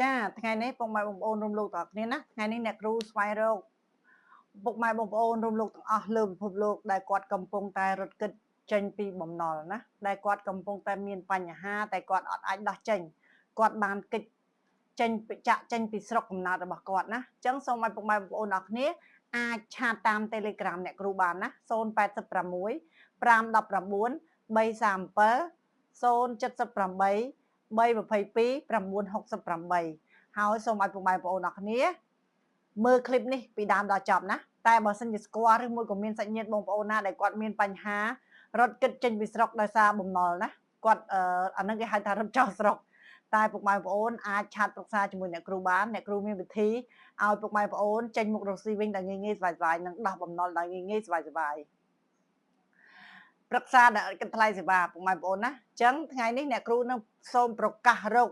ចាថ្ងៃនេះពុកម៉ែបងប្អូនរួមលោកទាំងអស់គ្នាណាថ្ងៃនេះអ្នកគ្រូស្វែងរកពុកម៉ែបងប្អូនរួមលោកទាំងអស់លើពិភពលោកដែលគាត់កំពុងតែរត់គេចចេញពីបំណុលណាដែលគាត់កំពុងតែមានបញ្ហាតែគាត់អត់អាចដោះចេញគាត់បានគេចចេញចេញពីស្រុកកំណើតរបស់គាត់ណាអញ្ចឹងសូមឲ្យពុកម៉ែបងប្អូនអរគ្នាអាចឆាតតាម Telegram អ្នកគ្រូបានណា086 519 337 078 322 968ហើយសូមឲ្យពុកម៉ែបងប្អូនអរគ្នាមើលคลิปនេះពីដើមដល់ចប់ណាតែបើសិនជាស្គាល់ឬមួយក៏មានសាច់ញាតិបងប្អូនណាដែលគាត់មានបញ្ហារត់គេចចេញពីស្រុកដោយសារបំណុលណាគាត់អានឹងគេហៅថារត់ចោលស្រុកតែពុកម៉ែបងប្អូនអាចឆាតប្រឹក្សាជាមួយអ្នកគ្រូបានអ្នកគ្រូមានវិធីឲ្យពុកម៉ែបងប្អូនចេញមុខរកស៊ីវិញដោយងាយៗស្វាយៗនិងដោះបំណុលដោយងាយៗស្វាយៗប្រឹក្សាដែលគិតថ្លៃសេវាពុកម៉ែបងប្អូនណាអញ្ចឹងថ្ងៃនេះអ្នកគ្រូនឹងសូមប្រកាសរក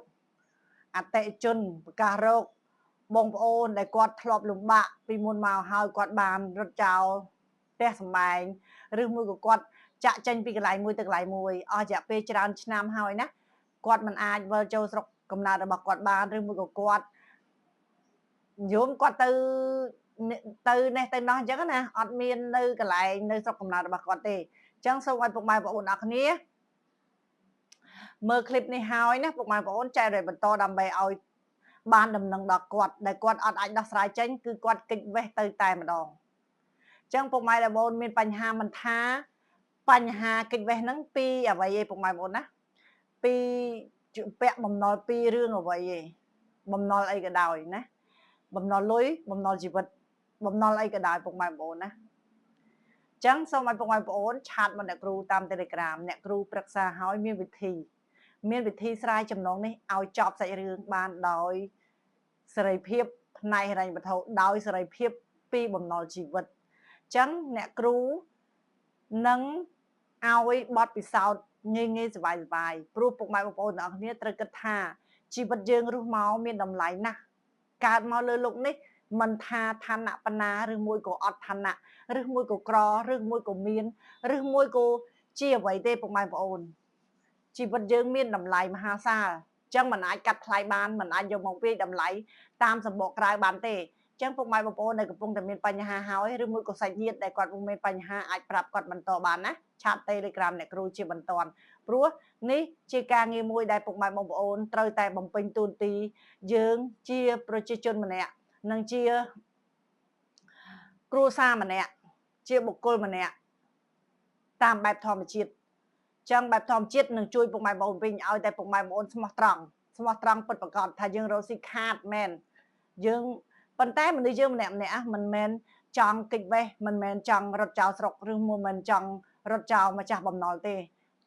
អតិជនប្រកាសរកបងប្អូនដែលគាត់ធ្លាប់លំបាកពីមុនមកហើយគាត់បានរត់ចោលផ្ទះសម្បែងឬមួយក៏គាត់ចាក់ចេញពីកន្លែងមួយទៅកន្លែងមួយអស់រយៈពេលច្រើនឆ្នាំហើយណាគាត់មិនអាចវិលចូលស្រុកកំណើតរបស់គាត់បានឬមួយក៏គាត់យមគាត់ទៅនេះទៅនោះអញ្ចឹងណាអត់មាននៅកន្លែងនៅស្រុកកំណើតរបស់គាត់ទេអញ្ចឹងសូមឲ្យពុកម៉ែបងប្អូនអរគ្នាមើលคลิปនេះហើយណាពុកម៉ែបងប្អូនចែករំលែកបន្តដើម្បីឲ្យបានដំណឹងដល់គាត់ដែលគាត់អត់អាចដោះស្រាយចេញគឺគាត់គេចវេះទៅតែម្ដងអញ្ចឹងពុកម៉ែបងប្អូនមានបញ្ហាមិនថាបញ្ហាគេចវេះហ្នឹងពីអ្វីឯងពុកម៉ែបងប្អូនណាពីពាក់បំណុលពីរឿងអ្វីឯងបំណុលអីក៏ដោយណាបំណុលលុយបំណុលជីវិតបំណុលអីក៏ដោយពុកម៉ែបងប្អូនណាអញ្ចឹងសូមឲ្យពុកម៉ែបងប្អូនឆាតមកអ្នកគ្រូតាម Telegram អ្នកគ្រូប្រឹក្សាឲ្យមានវិធីស្រាយចំណងនេះឲ្យចប់សាច់រឿងបានដោយសេរីភាពផ្នែកហិរញ្ញវត្ថុដោយសេរីភាពពីបំណុលជីវិតអញ្ចឹងអ្នកគ្រូនឹងឲ្យបទពិសោធន៍ងាយៗសុវ័យព្រោះពុកម៉ែបងប្អូនទាំងអស់គ្នាត្រូវគិតថាជីវិតយើងរស់មកមានតម្លៃណាស់កើតមកលើលោកនេះមិនថាឋានៈបណ្ណាឬមួយក៏អត់ឋានៈឬមួយក៏ក្រឬមួយក៏មានឬមួយក៏ជាអ្វីទេពុកម៉ែបងប្អូនជីវិតយើងមានតម្លៃមហាសាលអញ្ចឹងមិនអាចកាត់ថ្លៃបានមិនអាចយកមកវាយតម្លៃតាមសម្បកក្រៅបានទេអញ្ចឹងពុកម៉ែបងប្អូនដែលកំពុងតែមានបញ្ហាហើយឬមួយក៏សាច់ញាតិដែលគាត់មានបញ្ហាអាចប្រាប់គាត់បន្តបានណាឆាត Telegram អ្នកគ្រូជាបន្តព្រោះនេះជាការងារមួយដែលពុកម៉ែបងប្អូនត្រូវតែបំពេញតួនាទីយើងជាប្រជាជនម្នាក់និងជាគ្រួសារម្នាក់ជាបុគ្គលម្នាក់តាមបែបធម្មជាតិចឹងបែបធម្មជាតិនឹងជួយពុកម៉ែបងប្អូនវិញឲ្យតែពុកម៉ែបងប្អូនស្មោះត្រង់ពិតប្រាកដថាយើងរកស៊ីខាតមែនយើងប៉ុន្តែមនុស្សយើងម្នាក់មិនមែនចង់គេចវេះមិនមែនចង់រត់ចោលស្រុកឬមួយមិនចង់រត់ចោលម្ចាស់បំណុលទេ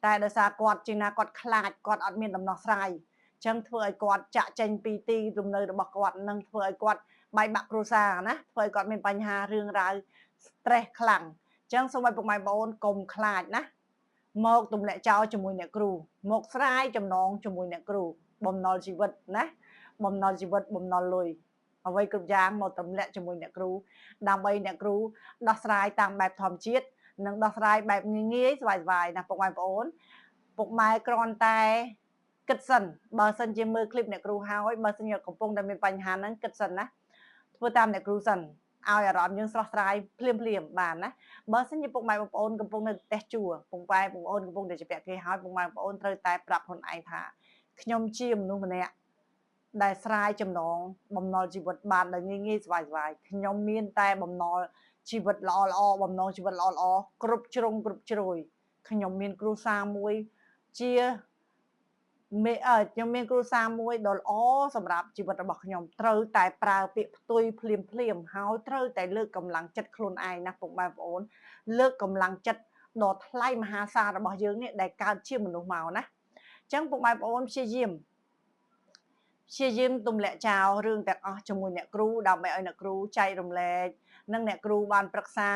តែដោយសារគាត់ជាណាគាត់ខ្លាចគាត់អត់មានដំណោះស្រាយចឹងធ្វើឲ្យគាត់ចាក់ចេញពីទីលំនៅរបស់គាត់និងធ្វើឲ្យគាត់បែកបាក់គ្រួសារណាធ្វើឲ្យគាត់មានបញ្ហារឿងរ៉ាវ stress ខ្លាំងចឹងសូមឲ្យពុកម៉ែបងប្អូនកុំខ្លាចណាមកទម្លាក់ចោលជាមួយអ្នកគ្រូមកស្រាយចំណងជាមួយអ្នកគ្រូបំណុលជីវិតណាបំណុលជីវិតបំណុលលុយអ្វីគ្រប់យ៉ាងមកទម្លាក់ជាមួយអ្នកគ្រូដើម្បីអ្នកគ្រូដោះស្រាយតាមបែបធម្មជាតិនិងដោះស្រាយបែបងាយៗស្វាយៗណាពុកម៉ែបងប្អូនពុកម៉ែគ្រាន់តែគិតសិនបើសិនជាមើលคลิปអ្នកគ្រូហើយបើសិនជាកំពុងតែមានបញ្ហាហ្នឹងគិតសិនណាធ្វើតាមអ្នកគ្រូសិនឲ្យអារម្មណ៍យើងស្រស់ស្រាយភ្លាមបានណាបើសិនជាពុកម៉ែបងប្អូនកំពុងនៅផ្ទះជួលពុកម៉ែបងប្អូនកំពុងតែជាពាក់គេហើយពុកម៉ែបងប្អូនត្រូវតែប្រាប់ខ្លួនឯងថាខ្ញុំជាមនុស្សម្នាក់ដែលស្រាយចំណងបំណុលជីវិតបានដោយងាយស្វាយខ្ញុំមានតែបំណុលជីវិតល្អបំណងជីវិតល្អគ្រប់ជ្រុងគ្រប់ជ្រោយខ្ញុំមានគ្រួសារមួយជាខ្ញុំមានគ្រួសារមួយដ៏ល្អសម្រាប់ជីវិតរបស់ខ្ញុំត្រូវតែប្រើពាក្យផ្ទុយភ្លាមហើយត្រូវតែលើកកម្លាំងចិត្តខ្លួនឯងណាពុកម៉ែបងប្អូនលើកកម្លាំងចិត្តដ៏ថ្លៃមហាសាលរបស់យើងនេះដែលកើតជាមនុស្សមកណាអញ្ចឹងពុកម៉ែបងប្អូនព្យាយាមទម្លាក់ចោលរឿងទាំងអស់ជាមួយអ្នកគ្រូដើម្បីឲ្យអ្នកគ្រូចែករំលែកនិងអ្នកគ្រូបានប្រឹក្សា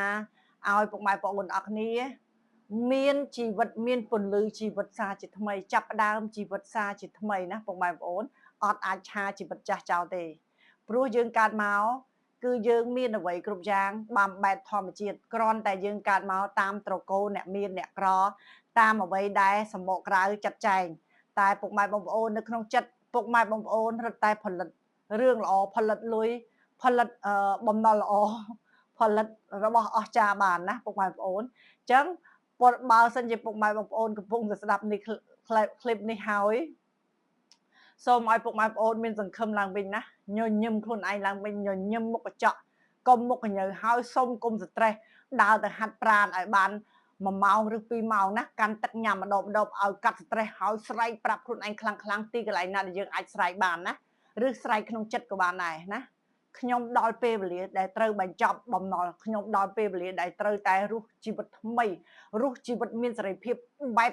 ឲ្យពុកម៉ែបងប្អូនអរគ្នាមានជីវិតមានពន្លឺជីវិតសារជាថ្មីចាប់ផ្ដើមជីវិតសារជាថ្មីណាពុកម៉ែបងប្អូនអត់អាចឆាជីវិតចាស់ចោលទេព្រោះយើងកើតមកគឺយើងមានអ្វីគ្រប់យ៉ាងបំបែបធម្មជាតិគ្រាន់តែយើងកើតមកតាមត្រកូលអ្នកមានអ្នកក្រតាមអ្វីដែលសម្បកក្រៅចាត់ចែងតែពុកម៉ែបងប្អូននៅក្នុងចិត្តពុកម៉ែបងប្អូនរត់តែផលិត រឿងល្អផលិតលុយផលិតបំណុលល្អផលិតរបស់អស្ចារ្យបានណាពុកម៉ែបងប្អូនអញ្ចឹងបើសិនជាពុកម៉ែបងប្អូនកំពុងតែស្ដាប់នេះคลิปនេះហើយសូមឲ្យពុកម៉ែបងប្អូនមានសង្ឃឹមឡើងវិញណាញញឹមខ្លួនឯងឡើងវិញញញឹមមុខកញ្ចក់កុំមុខកញើហើយសូមកុំស្ត្រេសដើរទៅហាត់ប្រាណឲ្យបាន1ម៉ោងឬ2ម៉ោងណាកាន់ទឹកញ៉ាំម្ដងឲ្យកាត់ស្ត្រេសហើយស្រែកប្រាប់ខ្លួនឯងខ្លាំងទីកន្លែងណាដែលយើងអាចស្រែកបានណាឬស្រែកក្នុងចិត្តក៏បានដែរណាខ្ញុំដល់ពេលវេលាដែលត្រូវបញ្ចប់បំណុលខ្ញុំដល់ពេលវេលាដែលត្រូវតែរស់ជីវិតថ្មីរស់ជីវិតមានសេរីភាពបែប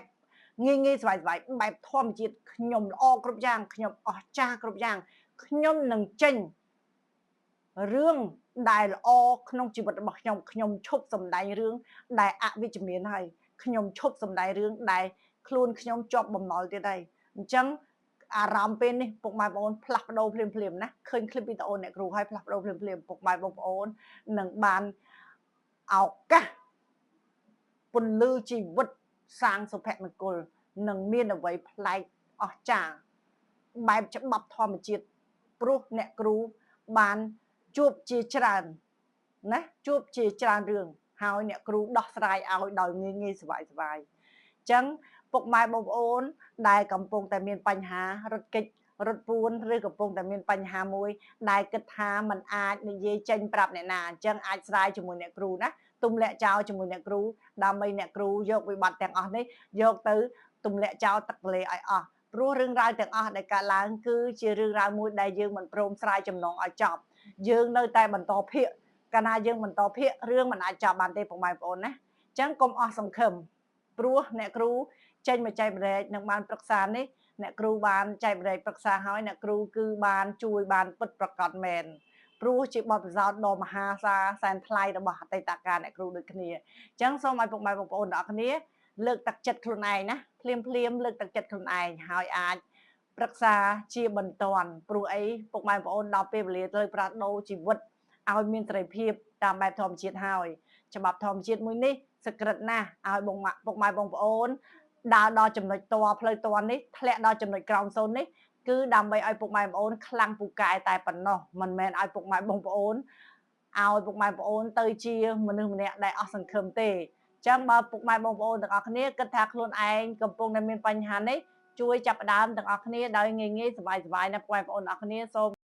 ងាយស្វាយបែបធម្មជាតិខ្ញុំល្អគ្រប់យ៉ាងខ្ញុំអស្ចារ្យគ្រប់យ៉ាងខ្ញុំនឹងចេញរឿងដែលល្អក្នុងជីវិតរបស់ខ្ញុំឈប់សម្ដែងរឿងដែលអវិជ្ជមានហើយខ្ញុំឈប់សម្ដែងរឿងដែលខ្លួនខ្ញុំជាប់បំណុលទៀតហើយអញ្ចឹងអារម្មណ៍ពេលនេះពុកម៉ែបងប្អូនផ្លាស់ប្ដូរភ្លាមណាឃើញคลิปវីដេអូអ្នកគ្រូហើយផ្លាស់ប្ដូរភ្លាមពុកម៉ែបងប្អូននឹងបានឱកាសពន្លឺជីវិតសាងសុភមង្គលនឹងមានអ្វីប្លែកអស្ចារ្យបែបច្បាប់ធម្មជាតិព្រោះអ្នកគ្រូបានជួបជាច្រើនណាជួបជាច្រើនរឿងហើយអ្នកគ្រូដោះស្រាយឲ្យដោយងាយស្វាយអញ្ចឹងពុកម៉ែបងប្អូនដែលកំពុងតែមានបញ្ហារត់គេចរត់ពួនឬកំពុងតែមានបញ្ហាមួយដែលគិតថាมันអាចនិយាយចេញប្រាប់អ្នកណាអញ្ចឹងអាចស្រាយជាមួយអ្នកគ្រូណាទុំលាក់ចោលជាមួយអ្នកគ្រូដើម្បីអ្នកគ្រូយកវិបត្តិទាំងអស់នេះយកទៅទម្លាក់ចោលទឹកទន្លេឲ្យអស់ព្រោះរឿងរ៉ាវទាំងអស់ដែលកើតឡើងគឺជារឿងរ៉ាវមួយដែលយើងមិនព្រមស្រាយចំណងឲ្យចប់យើងនៅតែបន្តភាគកាលណាយើងបន្តភាគរឿងមិនអាចចប់បានទេពុកម៉ែបងប្អូនណាអញ្ចឹងកុំអស់សង្ឃឹមព្រោះអ្នកគ្រូចេញមកចែកម្លែកនឹងបានប្រឹក្សានេះអ្នកគ្រូបានចែកម្លែកប្រឹក្សាហើយអ្នកគ្រូគឺបានជួយបានពិតប្រាកដមែនព្រោះជាបទពិសោធន៍ដ៏មហាសាលសែនថ្លៃរបស់អតីតកាលអ្នកគ្រូដូចគ្នាអញ្ចឹងសូមឲ្យពុកម៉ែបងប្អូនទាំងអស់គ្នាលើកទឹកចិត្តខ្លួនឯងណាភ្លាមលើកទឹកចិត្តខ្លួនឯងហើយអាចប្រឹក្សាជាបន្ទាន់ព្រោះអីពុកម៉ែបងប្អូនដល់ពេលវេលាត្រូវផ្លាស់ប្ដូរជីវិតឲ្យមានសេរីភាពតាមបែបធម្មជាតិហើយច្បាប់ធម្មជាតិមួយនេះសក្តិណាស់ឲ្យពុកម៉ែបងប្អូនដើរដល់ចំណុចតផ្លូវតនេះធ្លាក់ដល់ចំណុចក្រោមសូន្យនេះគឺដើម្បីឲ្យពុកម៉ែបងប្អូនខ្លាំងពូកែតែប៉ុណ្ណោះមិនមែនឲ្យពុកម៉ែបងប្អូនទៅជាមនុស្សម្នាក់ដែលអស់សង្ឃឹមទេចឹងបើពុកម៉ែបងប្អូនទាំងអស់គ្នាគិតថាខ្លួនឯងកំពុងតែមានបញ្ហានេះជួយចាប់ផ្ដើមទាំងអស់គ្នាដោយងាយសប្បាយណាពុកម៉ែបងប្អូនទាំងអស់គ្នាសូម